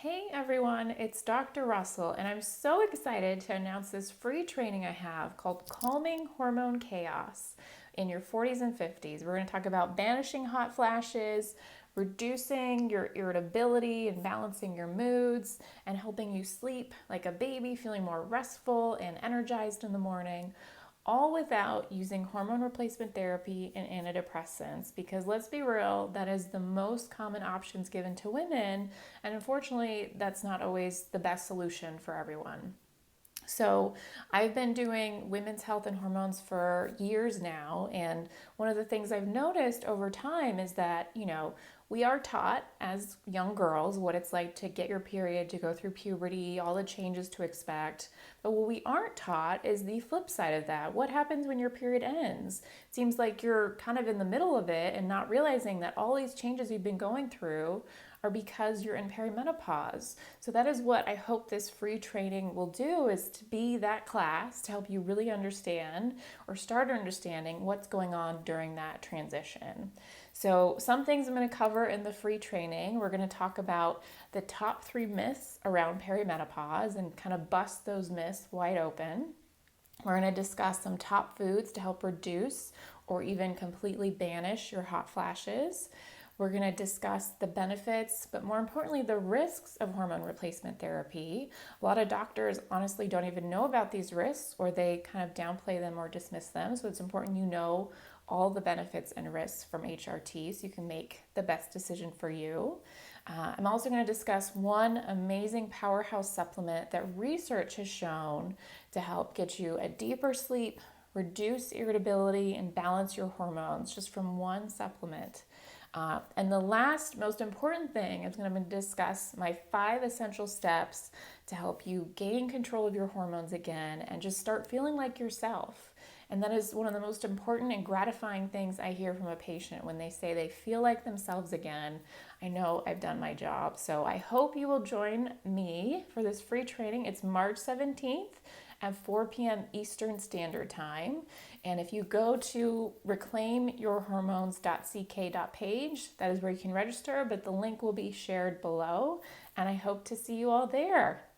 Hey everyone, it's Dr. Russell, and I'm so excited to announce this free training I have called Calming Hormone Chaos in your 40s and 50s. We're going to talk about banishing hot flashes, reducing your irritability and balancing your moods, and helping you sleep like a baby, feeling more restful and energized in the morning, all without using hormone replacement therapy and antidepressants. Because let's be real, that is the most common options given to women, and unfortunately, that's not always the best solution for everyone. So, I've been doing women's health and hormones for years now, and one of the things I've noticed over time is that, we are taught as young girls what it's like to get your period, to go through puberty, all the changes to expect. But what we aren't taught is the flip side of that. What happens when your period ends? It seems like you're kind of in the middle of it and not realizing that all these changes you've been going through are because you're in perimenopause. So that is what I hope this free training will do, is to be that class to help you really understand or start understanding what's going on during that transition. So some things I'm going to cover in the free training. We're going to talk about the top 3 myths around perimenopause and kind of bust those myths wide open. We're going to discuss some top foods to help reduce or even completely banish your hot flashes. We're going to discuss the benefits, but more importantly, the risks of hormone replacement therapy. A lot of doctors honestly don't even know about these risks, or they kind of downplay them or dismiss them. So it's important you know all the benefits and risks from HRT so you can make the best decision for you. I'm also going to discuss one amazing powerhouse supplement that research has shown to help get you a deeper sleep, reduce irritability, and balance your hormones just from one supplement. And the last most important thing is I'm going to discuss my 5 essential steps to help you gain control of your hormones again and just start feeling like yourself. And that is one of the most important and gratifying things I hear from a patient when they say they feel like themselves again. I know I've done my job. So I hope you will join me for this free training. It's March 17th at 4 p.m. Eastern Standard Time. And if you go to reclaimyourhormones.ck.page, that is where you can register, but the link will be shared below. And I hope to see you all there.